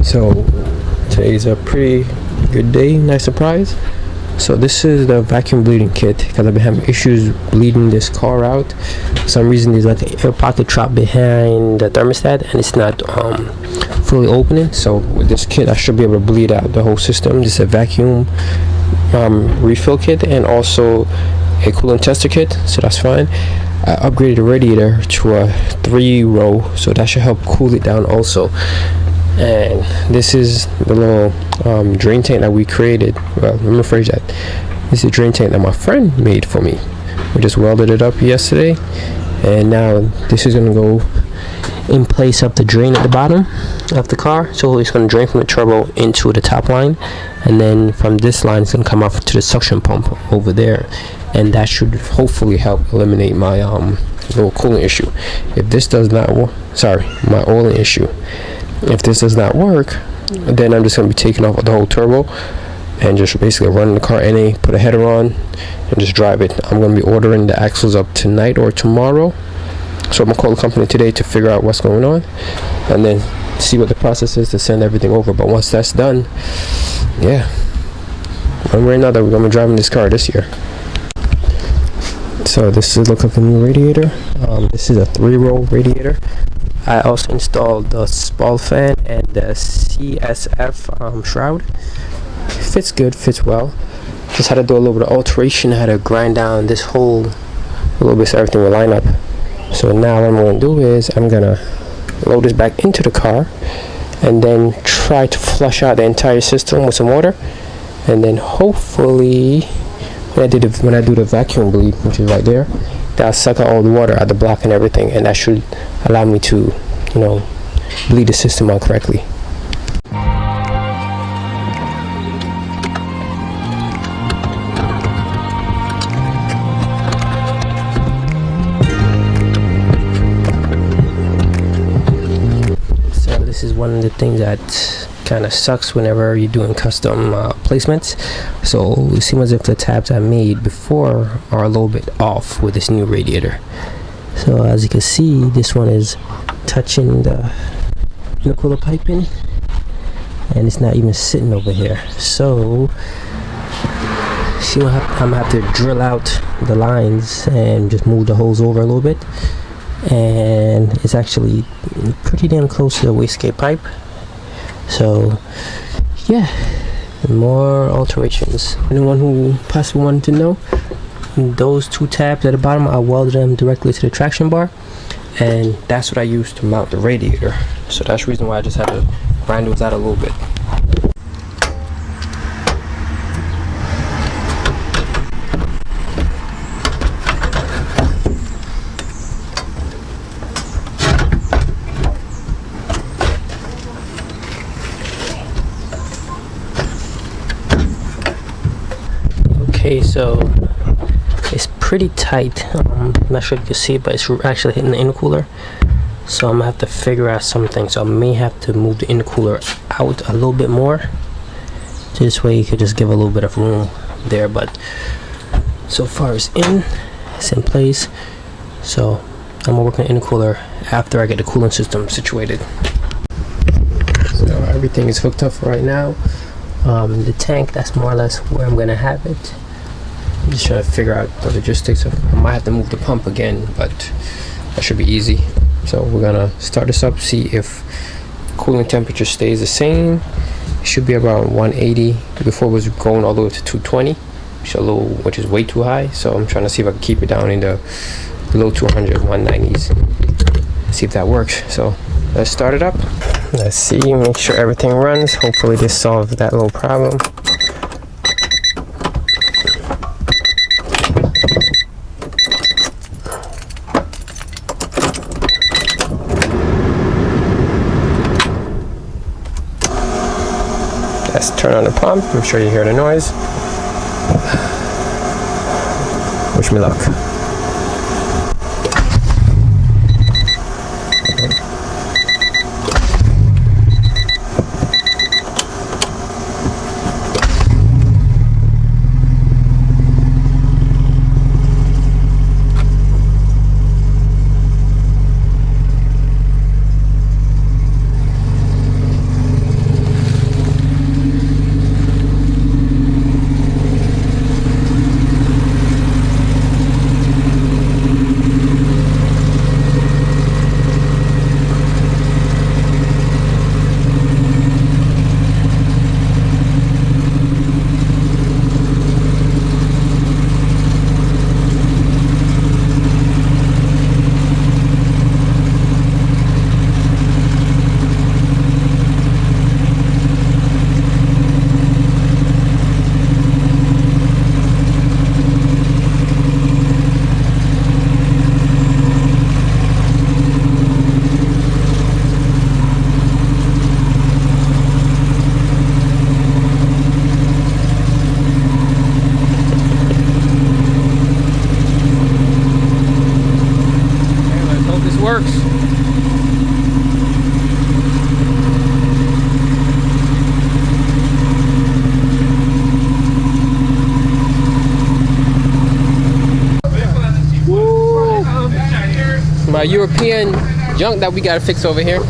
So today's a pretty good day, nice surprise. So this is the vacuum bleeding kit because I've been having issues bleeding this car out. For some reason there's like an air pocket trap behind the thermostat and it's not fully opening. So with this kit I should be able to bleed out the whole system. This is a vacuum refill kit and also a coolant tester kit, so that's fine. I upgraded the radiator to a 3-row, so that should help cool it down also. And this is the little drain tank that we created. Well, let me rephrase that. This is a drain tank that my friend made for me. We just welded it up yesterday, and now this is going to go in place of the drain at the bottom of the car. So it's going to drain from the turbo into the top line, and then from this line it's going to come off to the suction pump over there, and that should hopefully help eliminate my little coolant issue. If this does not work, my oiling issue. If this does not work, then I'm just going to be taking off the whole turbo and just basically running the car NA, put a header on, and just drive it. I'm going to be ordering the axles up tonight or tomorrow. So I'm going to call the company today to figure out what's going on and then see what the process is to send everything over. But once that's done, yeah, one way or another, we're going to be driving this car this year. So this is look like a new radiator. This is a 3-row radiator. I also installed the spall fan and the CSF shroud. Fits good, fits well. Just had to do a little bit of alteration. I had to grind down this hole a little bit so everything will line up. So now what I'm going to do is I'm going to load this back into the car and then try to flush out the entire system with some water, and then hopefully when I do the vacuum bleed, which is right there, that'll suck out all the water out of the block and everything, and that should allow me to, bleed the system out correctly. So this is one of the things that kind of sucks whenever you're doing custom placements. So it seems as if the tabs I made before are a little bit off with this new radiator. So as you can see, this one is touching the intercooler piping and it's not even sitting over here. So see, I'm gonna have to drill out the lines and just move the hose over a little bit, and it's actually pretty damn close to the wastegate pipe. So yeah, more alterations. Anyone who possibly wanted to know, those 2 tabs at the bottom, I welded them directly to the traction bar, and that's what I used to mount the radiator. So that's the reason why I just had to grind those out a little bit. Okay, so it's pretty tight. I'm not sure if you can see it, but it's actually hitting the intercooler. So I'm gonna have to figure out something. So I may have to move the intercooler out a little bit more. This way you could just give a little bit of room there. But so far it's in place. So I'm gonna work on the intercooler after I get the cooling system situated. So everything is hooked up for right now. The tank, that's more or less where I'm gonna have it. I'm just trying to figure out the logistics. I might have to move the pump again, but that should be easy. So we're gonna start this up, see if cooling temperature stays the same. It should be around 180. Before it was going all the way to 220, which is way too high. So I'm trying to see if I can keep it down in the below 200, 190s. See if that works. So let's start it up. Let's see, make sure everything runs. Hopefully this solves that little problem. Let's turn on the pump. I'm sure you hear the noise. Wish me luck. works. My European junk that we gotta fix over here. This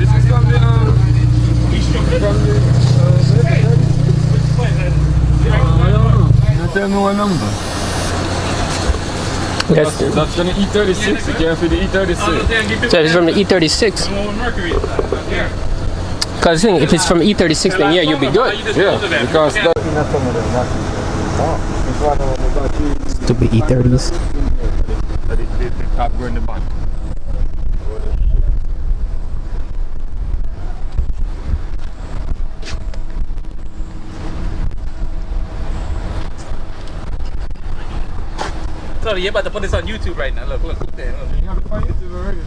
is from the tell me what number. That's from the E36. Again for the E36. So it's from the E36. Because if it's from E36, then yeah, you'll be good. Yeah, because that. Stupid E30s. The top in the bottom. Sorry, you're about to put this on YouTube right now. Look there. Look. You have it on YouTube already.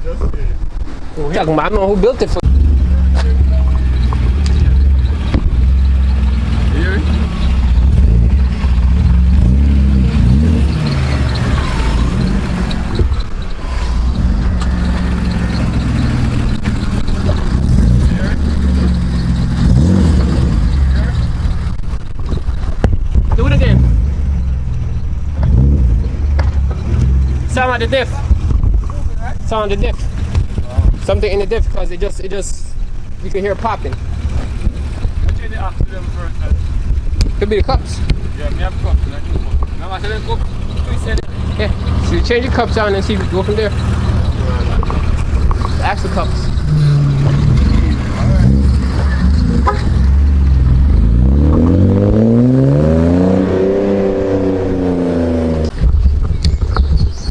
Just did it. Talking about, I don't know who built it for. Hear it? Do it again. Sound like the diff. Sound the diff. Something in the diff because it just you can hear it popping. Change the oxygen first. Could be the cups. Yeah, me have cups. Now I said cups. Yeah. So you change your cups out and then see if you go from there. The actual cups.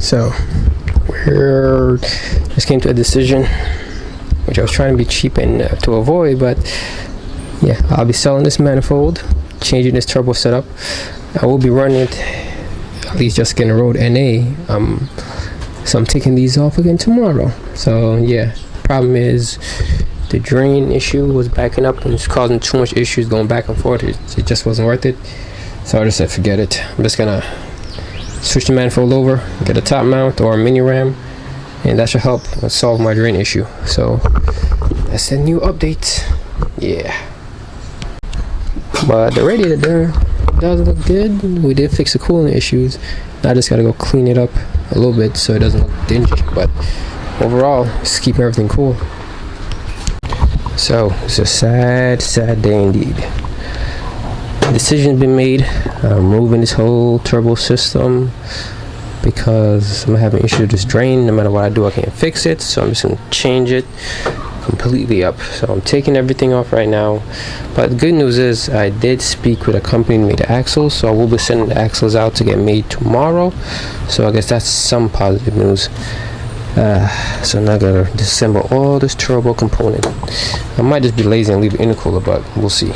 So we're just came to a decision, which I was trying to be cheap and to avoid, but yeah, I'll be selling this manifold, changing this turbo setup. I will be running it, at least just getting a road NA. So I'm taking these off again tomorrow. So yeah, problem is the drain issue was backing up and it's causing too much issues going back and forth. It just wasn't worth it. So I just said forget it. I'm just gonna switch the manifold over, get a top mount or a mini ram, and that should help solve my drain issue. So that's the new update. Yeah, but the radiator there does look good. We did fix the coolant issues. Now I just gotta go clean it up a little bit so it doesn't look dingy, but overall just keeping everything cool. So it's a sad day indeed. Decision's been made. I'm removing this whole turbo system because I'm having issues with this drain. No matter what I do, I can't fix it, so I'm just gonna change it completely up. So I'm taking everything off right now, but the good news is I did speak with a company that made the axles, so I will be sending the axles out to get made tomorrow. So I guess that's some positive news. So now I gotta disassemble all this turbo component. I might just be lazy and leave the intercooler, but we'll see.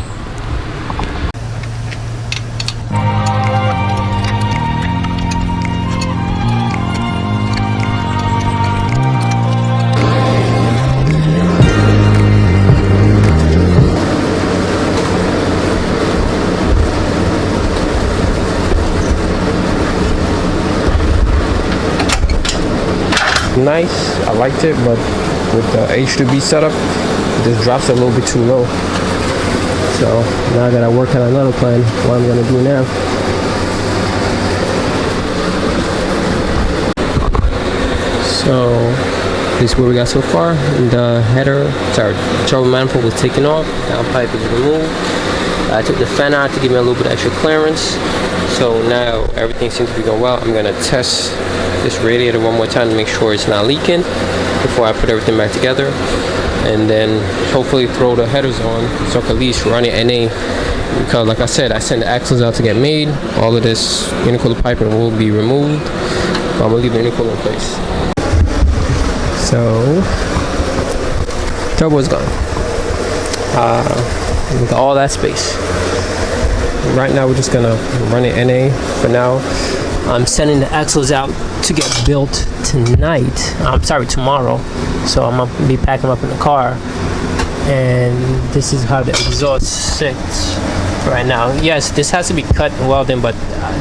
Nice, I liked it, but with the H2B setup, this drops a little bit too low. So now I gotta work on another plan. What I'm gonna do now. So this is what we got so far. The header, turbo manifold was taken off. Downpipe is removed. I took the fan out to give me a little bit of extra clearance. So now everything seems to be going well. I'm gonna test this radiator one more time to make sure it's not leaking before I put everything back together, and then hopefully throw the headers on so I can at least run it NA, because like I said, I sent the axles out to get made. All of this intercooler piping will be removed, but I'm gonna leave the intercooler in place. So turbo is gone. With all that space. Right now we're just gonna run it NA for now. I'm sending the axles out to get built tonight. I'm sorry, tomorrow. So I'm gonna be packing them up in the car. And this is how the exhaust sits right now. Yes, this has to be cut and welded, but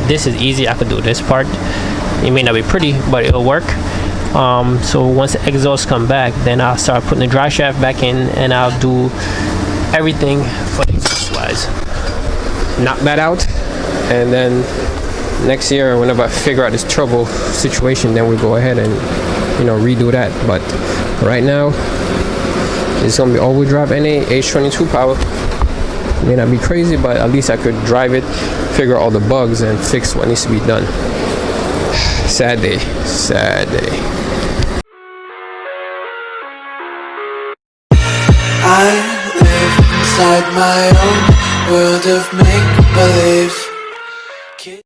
this is easy. I could do this part. It may not be pretty, but it'll work. So once the exhaust come back, then I'll start putting the dry shaft back in, and I'll do everything for the exhaust wise. Knock that out, and then next year, whenever I figure out this turbo situation, then we go ahead and, you know, redo that. But right now, it's gonna be all-wheel drive NA H22 power. May not be crazy, but at least I could drive it, figure out all the bugs, and fix what needs to be done. Sad day, sad day. I live inside my own world of make-believe.